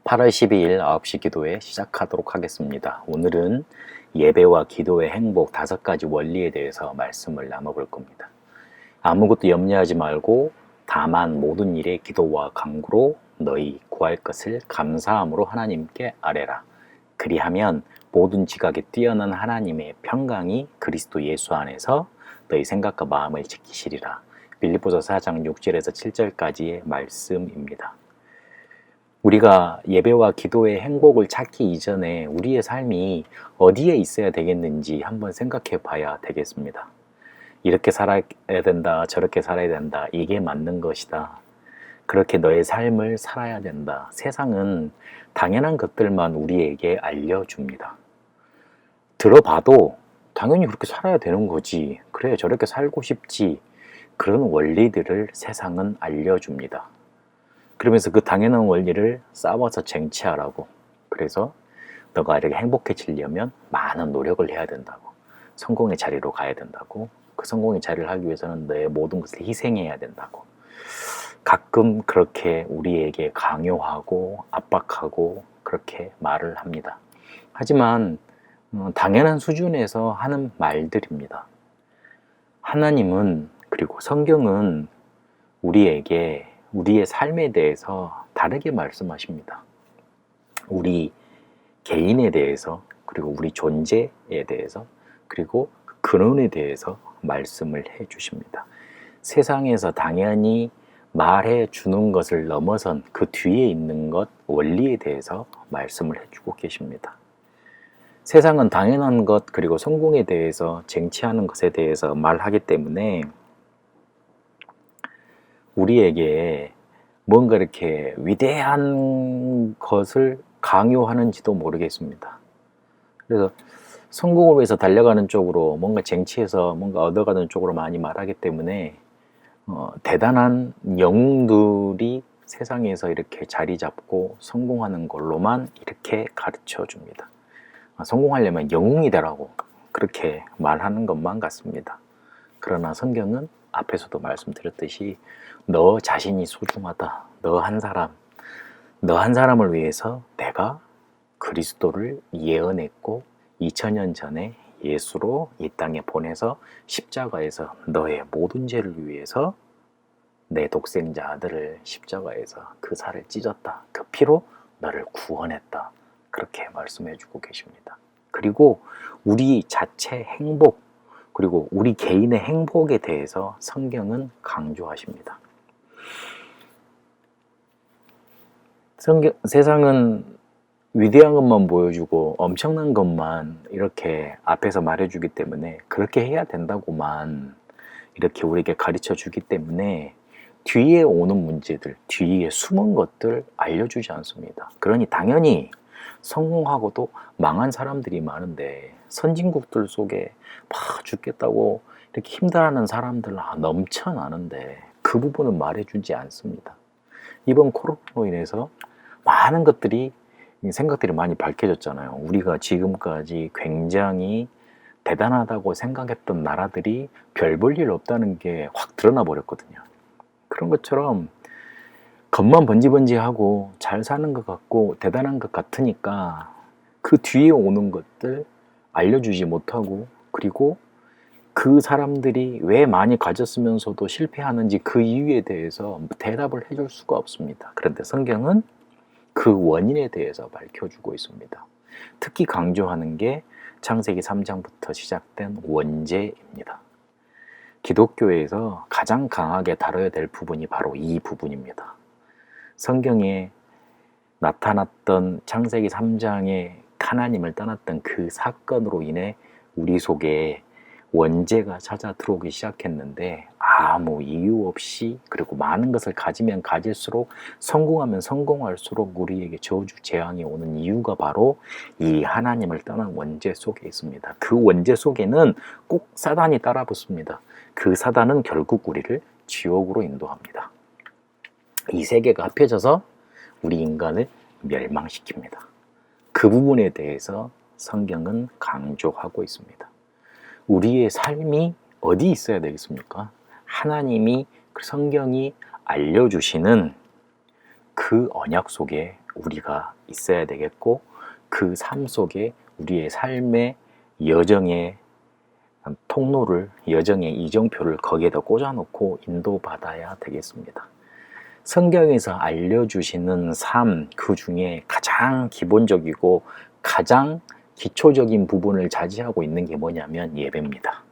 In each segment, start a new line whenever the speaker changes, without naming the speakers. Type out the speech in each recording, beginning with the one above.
8월 12일 9시 기도회 시작하도록 하겠습니다. 오늘은 예배와 기도의 행복 5가지 원리에 대해서 말씀을 나눠볼 겁니다. 아무것도 염려하지 말고 다만 모든 일에 기도와 간구로 너희 구할 것을 감사함으로 하나님께 아뢰라. 그리하면 모든 지각에 뛰어난 하나님의 평강이 그리스도 예수 안에서 너희 생각과 마음을 지키시리라. 빌립보서 4장 6절에서 7절까지의 말씀입니다. 우리가 예배와 기도의 행복을 찾기 이전에 우리의 삶이 어디에 있어야 되겠는지 한번 생각해 봐야 되겠습니다. 이렇게 살아야 된다, 저렇게 살아야 된다, 이게 맞는 것이다. 그렇게 너의 삶을 살아야 된다. 세상은 당연한 것들만 우리에게 알려줍니다. 들어봐도 당연히 그렇게 살아야 되는 거지. 그래, 저렇게 살고 싶지. 그런 원리들을 세상은 알려줍니다. 그러면서 그 당연한 원리를 싸워서 쟁취하라고. 그래서 너가 이렇게 행복해지려면 많은 노력을 해야 된다고. 성공의 자리로 가야 된다고. 그 성공의 자리를 하기 위해서는 너의 모든 것을 희생해야 된다고. 가끔 그렇게 우리에게 강요하고 압박하고 그렇게 말을 합니다. 하지만 당연한 수준에서 하는 말들입니다. 하나님은 그리고 성경은 우리에게 우리의 삶에 대해서 다르게 말씀하십니다. 우리 개인에 대해서, 그리고 우리 존재에 대해서, 그리고 근원에 대해서 말씀을 해 주십니다. 세상에서 당연히 말해 주는 것을 넘어선 그 뒤에 있는 것, 원리에 대해서 말씀을 해 주고 계십니다. 세상은 당연한 것, 그리고 성공에 대해서, 쟁취하는 것에 대해서 말하기 때문에 우리에게 뭔가 이렇게 위대한 것을 강요하는지도 모르겠습니다. 그래서 성공을 위해서 달려가는 쪽으로, 뭔가 쟁취해서 뭔가 얻어가는 쪽으로 많이 말하기 때문에 대단한 영웅들이 세상에서 이렇게 자리 잡고 성공하는 걸로만 이렇게 가르쳐 줍니다. 성공하려면 영웅이 되라고 그렇게 말하는 것만 같습니다. 그러나 성경은 앞에서도 말씀드렸듯이 너 자신이 소중하다. 너 한 사람을 위해서 내가 그리스도를 예언했고 2000년 전에 예수로 이 땅에 보내서 십자가에서 너의 모든 죄를 위해서 내 독생자 아들을 십자가에서 그 살을 찢었다. 그 피로 너를 구원했다. 그렇게 말씀해 주고 계십니다. 그리고 우리 자체 행복, 그리고 우리 개인의 행복에 대해서 성경은 강조하십니다. 세상은 위대한 것만 보여주고 엄청난 것만 이렇게 앞에서 말해주기 때문에 그렇게 해야 된다고만 이렇게 우리에게 가르쳐 주기 때문에 뒤에 오는 문제들, 뒤에 숨은 것들 알려주지 않습니다. 그러니 당연히 성공하고도 망한 사람들이 많은데 선진국들 속에 막 죽겠다고 이렇게 힘들어하는 사람들 넘쳐나는데 그 부분은 말해주지 않습니다. 이번 코로나로 인해서 많은 것들이, 생각들이 많이 밝혀졌잖아요. 우리가 지금까지 굉장히 대단하다고 생각했던 나라들이 별 볼 일 없다는 게 확 드러나 버렸거든요. 그런 것처럼 겉만 번지번지하고 잘 사는 것 같고 대단한 것 같으니까 그 뒤에 오는 것들 알려주지 못하고, 그리고 그 사람들이 왜 많이 가졌으면서도 실패하는지 그 이유에 대해서 대답을 해줄 수가 없습니다. 그런데 성경은 그 원인에 대해서 밝혀주고 있습니다. 특히 강조하는 게 창세기 3장부터 시작된 원죄입니다. 기독교에서 가장 강하게 다뤄야 될 부분이 바로 이 부분입니다. 성경에 나타났던 창세기 3장의 하나님을 떠났던 그 사건으로 인해 우리 속에 원죄가 찾아 들어오기 시작했는데 아무 이유 없이, 그리고 많은 것을 가지면 가질수록, 성공하면 성공할수록 우리에게 저주 재앙이 오는 이유가 바로 이 하나님을 떠난 원죄 속에 있습니다. 그 원죄 속에는 꼭 사단이 따라붙습니다. 그 사단은 결국 우리를 지옥으로 인도합니다. 이 세 개가 합해져서 우리 인간을 멸망시킵니다. 그 부분에 대해서 성경은 강조하고 있습니다. 우리의 삶이 어디 있어야 되겠습니까? 하나님이, 그 성경이 알려주시는 그 언약 속에 우리가 있어야 되겠고, 그 삶 속에 우리의 삶의 여정의 통로를, 여정의 이정표를 거기에다 꽂아놓고 인도받아야 되겠습니다. 성경에서 알려주시는 삶, 그 중에 가장 기본적이고 가장 기초적인 부분을 차지하고 있는 게 뭐냐면 예배입니다.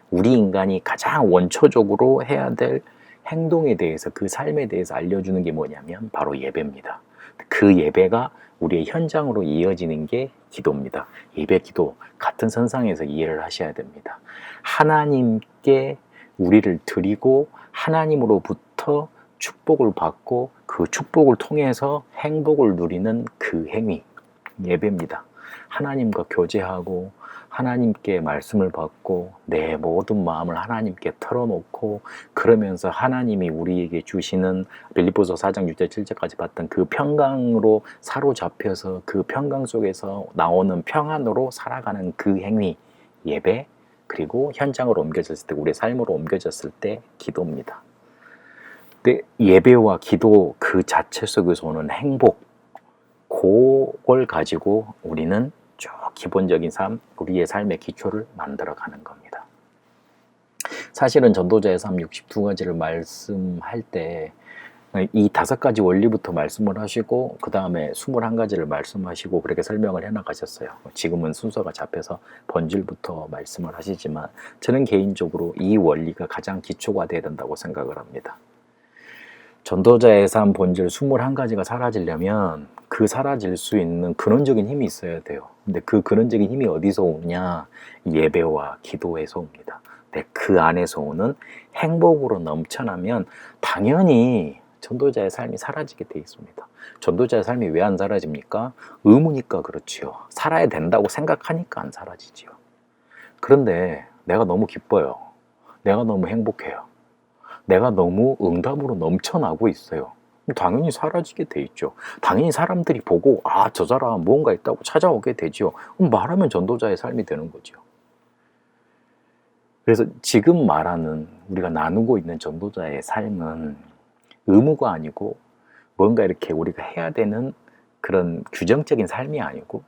우리 인간이 가장 원초적으로 해야 될 행동에 대해서, 그 삶에 대해서 알려주는 게 뭐냐면 바로 예배입니다. 그 예배가 우리의 현장으로 이어지는 게 기도입니다. 예배, 기도 같은 선상에서 이해를 하셔야 됩니다. 하나님께 우리를 드리고 하나님으로부터 축복을 받고 그 축복을 통해서 행복을 누리는 그 행위, 예배입니다. 하나님과 교제하고 하나님께 말씀을 받고 내 모든 마음을 하나님께 털어놓고, 그러면서 하나님이 우리에게 주시는 빌립보서 4장 6절 7절까지 봤던 그 평강으로 사로잡혀서 그 평강 속에서 나오는 평안으로 살아가는 그 행위, 예배, 그리고 현장으로 옮겨졌을 때, 우리의 삶으로 옮겨졌을 때 기도입니다. 근데 예배와 기도 그 자체 속에서 오는 행복, 그걸 가지고 우리는 쭉 기본적인 삶, 우리의 삶의 기초를 만들어가는 겁니다. 사실은 전도자의 삶 62가지를 말씀할 때 이 5가지 원리부터 말씀을 하시고 그 다음에 21가지를 말씀하시고 그렇게 설명을 해나가셨어요. 지금은 순서가 잡혀서 본질부터 말씀을 하시지만 저는 개인적으로 이 원리가 가장 기초가 되어야 된다고 생각을 합니다. 전도자의 삶 본질 21가지가 사라지려면 그 사라질 수 있는 근원적인 힘이 있어야 돼요. 근데 그 근원적인 힘이 어디서 오냐? 예배와 기도에서 옵니다. 근데 그 안에서 오는 행복으로 넘쳐나면 당연히 전도자의 삶이 사라지게 돼 있습니다. 전도자의 삶이 왜 안 사라집니까? 의무니까 그렇지요. 살아야 된다고 생각하니까 안 사라지지요. 그런데 내가 너무 기뻐요. 내가 너무 행복해요. 내가 너무 응답으로 넘쳐나고 있어요. 당연히 사라지게 돼 있죠. 당연히 사람들이 보고 아, 저 사람 뭔가 있다고 찾아오게 되죠. 말하면 전도자의 삶이 되는 거죠. 그래서 지금 말하는 우리가 나누고 있는 전도자의 삶은 의무가 아니고 뭔가 이렇게 우리가 해야 되는 그런 규정적인 삶이 아니고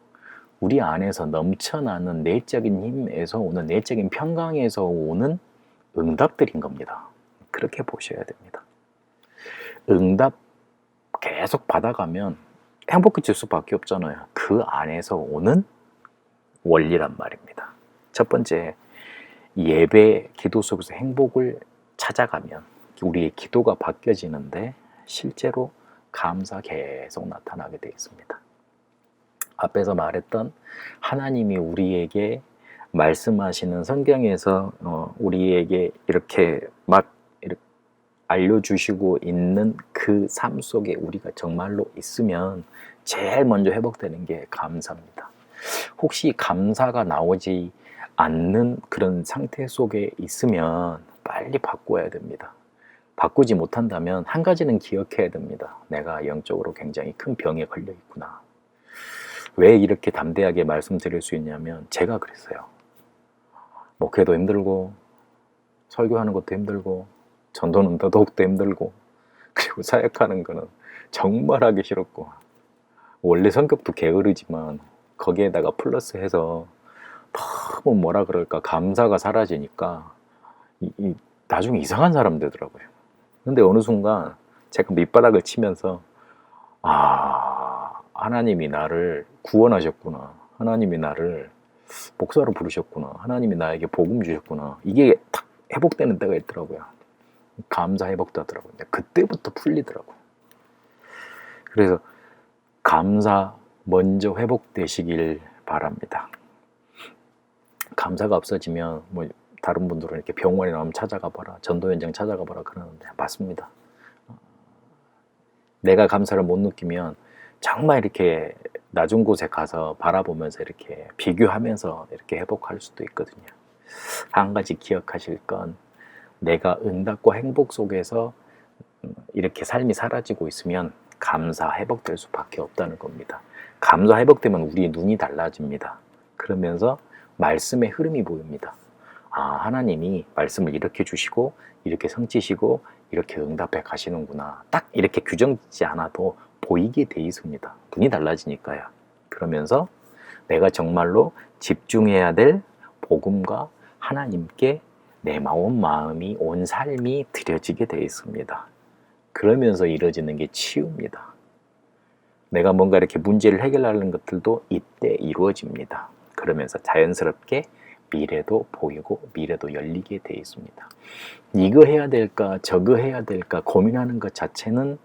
우리 안에서 넘쳐나는 내적인 힘에서 오는, 내적인 평강에서 오는 응답들인 겁니다. 그렇게 보셔야 됩니다. 응답 계속 받아가면 행복해질 수밖에 없잖아요. 그 안에서 오는 원리란 말입니다. 첫 번째, 예배, 기도 속에서 행복을 찾아가면 우리의 기도가 바뀌어지는데 실제로 감사 계속 나타나게 되어 있습니다. 앞에서 말했던 하나님이 우리에게 말씀하시는 성경에서 우리에게 이렇게 막 이렇게 알려주시고 있는 그 삶 속에 우리가 정말로 있으면 제일 먼저 회복되는 게 감사입니다. 혹시 감사가 나오지 않는 그런 상태 속에 있으면 빨리 바꿔야 됩니다. 바꾸지 못한다면 한 가지는 기억해야 됩니다. 내가 영적으로 굉장히 큰 병에 걸려 있구나. 왜 이렇게 담대하게 말씀드릴 수 있냐면 제가 그랬어요. 목회도 힘들고 설교하는 것도 힘들고 전도는 더더욱도 힘들고 그리고 사역하는 거는 정말 하기 싫었고 원래 성격도 게으르지만 거기에다가 플러스해서 너무 뭐라 그럴까 감사가 사라지니까 나중에 이상한 사람 되더라고요. 근데 어느 순간 제가 밑바닥을 치면서 하나님이 나를 구원하셨구나. 하나님이 나를 목사로 부르셨구나. 하나님이 나에게 복음 주셨구나. 이게 탁 회복되는 때가 있더라고요. 감사 회복도 하더라고요. 그때부터 풀리더라고요. 그래서 감사 먼저 회복되시길 바랍니다. 감사가 없어지면 다른 분들은 이렇게 병원에 나오면 찾아가 봐라, 전도 현장 찾아가 봐라 그러는데 맞습니다. 내가 감사를 못 느끼면 정말 이렇게 낮은 곳에 가서 바라보면서 이렇게 비교하면서 이렇게 회복할 수도 있거든요. 한 가지 기억하실 건 내가 응답과 행복 속에서 이렇게 삶이 사라지고 있으면 감사 회복될 수밖에 없다는 겁니다. 감사 회복되면 우리의 눈이 달라집니다. 그러면서 말씀의 흐름이 보입니다. 하나님이 말씀을 이렇게 주시고 이렇게 성취시고 이렇게 응답해 가시는구나. 딱 이렇게 규정짓지 않아도 보이게 돼 있습니다. 눈이 달라지니까요. 그러면서 내가 정말로 집중해야 될 복음과 하나님께 내 마음이 온 삶이 드려지게 돼 있습니다. 그러면서 이루어지는 게 치유입니다. 내가 뭔가 이렇게 문제를 해결하는 것들도 이때 이루어집니다. 그러면서 자연스럽게 미래도 보이고 미래도 열리게 돼 있습니다. 이거 해야 될까 저거 해야 될까 고민하는 것 자체는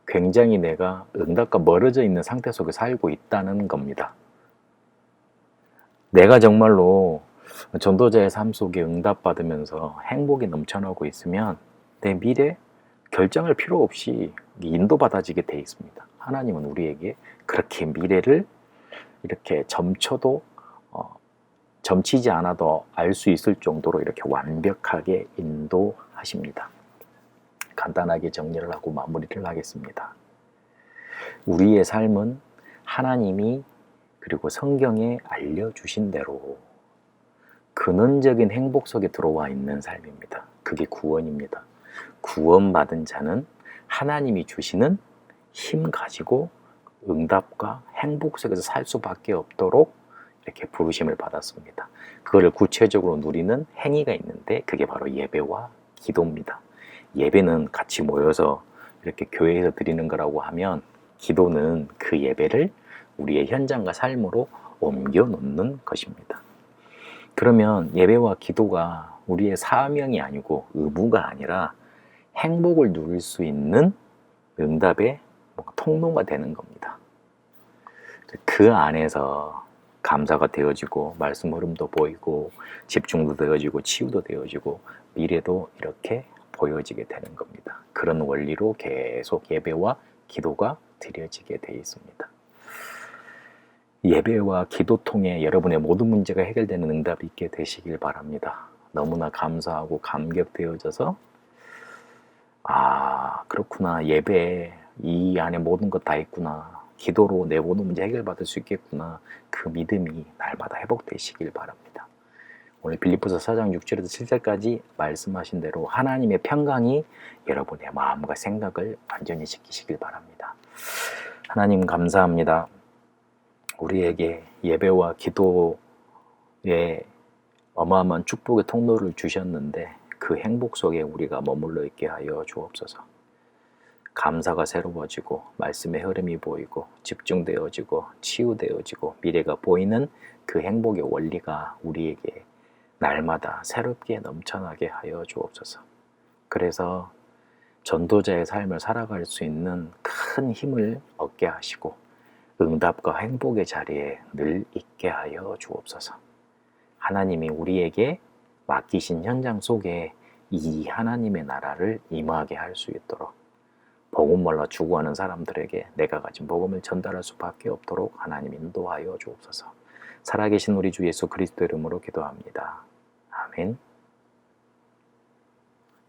굉장히 내가 응답과 멀어져 있는 상태 속에 살고 있다는 겁니다. 내가 정말로 전도자의 삶 속에 응답받으면서 행복이 넘쳐나고 있으면 내 미래 결정할 필요 없이 인도받아지게 돼 있습니다. 하나님은 우리에게 그렇게 미래를 이렇게 점치지 않아도 알 수 있을 정도로 이렇게 완벽하게 인도하십니다. 간단하게 정리를 하고 마무리를 하겠습니다. 우리의 삶은 하나님이 그리고 성경에 알려주신 대로 근원적인 행복 속에 들어와 있는 삶입니다. 그게 구원입니다. 구원받은 자는 하나님이 주시는 힘 가지고 응답과 행복 속에서 살 수밖에 없도록 이렇게 부르심을 받았습니다. 그거를 구체적으로 누리는 행위가 있는데 그게 바로 예배와 기도입니다. 예배는 같이 모여서 이렇게 교회에서 드리는 거라고 하면 기도는 그 예배를 우리의 현장과 삶으로 옮겨 놓는 것입니다. 그러면 예배와 기도가 우리의 사명이 아니고 의무가 아니라 행복을 누릴 수 있는 응답의 통로가 되는 겁니다. 그 안에서 감사가 되어지고 말씀 흐름도 보이고 집중도 되어지고 치유도 되어지고 미래도 이렇게 보여지게 되는 겁니다. 그런 원리로 계속 예배와 기도가 드려지게 되어 있습니다. 예배와 기도 통해 여러분의 모든 문제가 해결되는 응답이 있게 되시길 바랍니다. 너무나 감사하고 감격되어져서 그렇구나. 예배에 이 안에 모든 것 다 있구나. 기도로 내 모든 문제 해결받을 수 있겠구나. 그 믿음이 날마다 회복되시길 바랍니다. 오늘 빌립보서 4장 6절에서 7절까지 말씀하신 대로 하나님의 평강이 여러분의 마음과 생각을 완전히 지키시길 바랍니다. 하나님 감사합니다. 우리에게 예배와 기도에 어마어마한 축복의 통로를 주셨는데 그 행복 속에 우리가 머물러 있게 하여 주옵소서. 감사가 새로워지고 말씀의 흐름이 보이고 집중되어지고 치유되어지고 미래가 보이는 그 행복의 원리가 우리에게 날마다 새롭게 넘쳐나게 하여 주옵소서. 그래서 전도자의 삶을 살아갈 수 있는 큰 힘을 얻게 하시고 응답과 행복의 자리에 늘 있게 하여 주옵소서. 하나님이 우리에게 맡기신 현장 속에 이 하나님의 나라를 임하게 할 수 있도록 복음 몰라 추구하는 사람들에게 내가 가진 복음을 전달할 수밖에 없도록 하나님 인도하여 주옵소서. 살아계신 우리 주 예수 그리스도 이름으로 기도합니다. 아멘.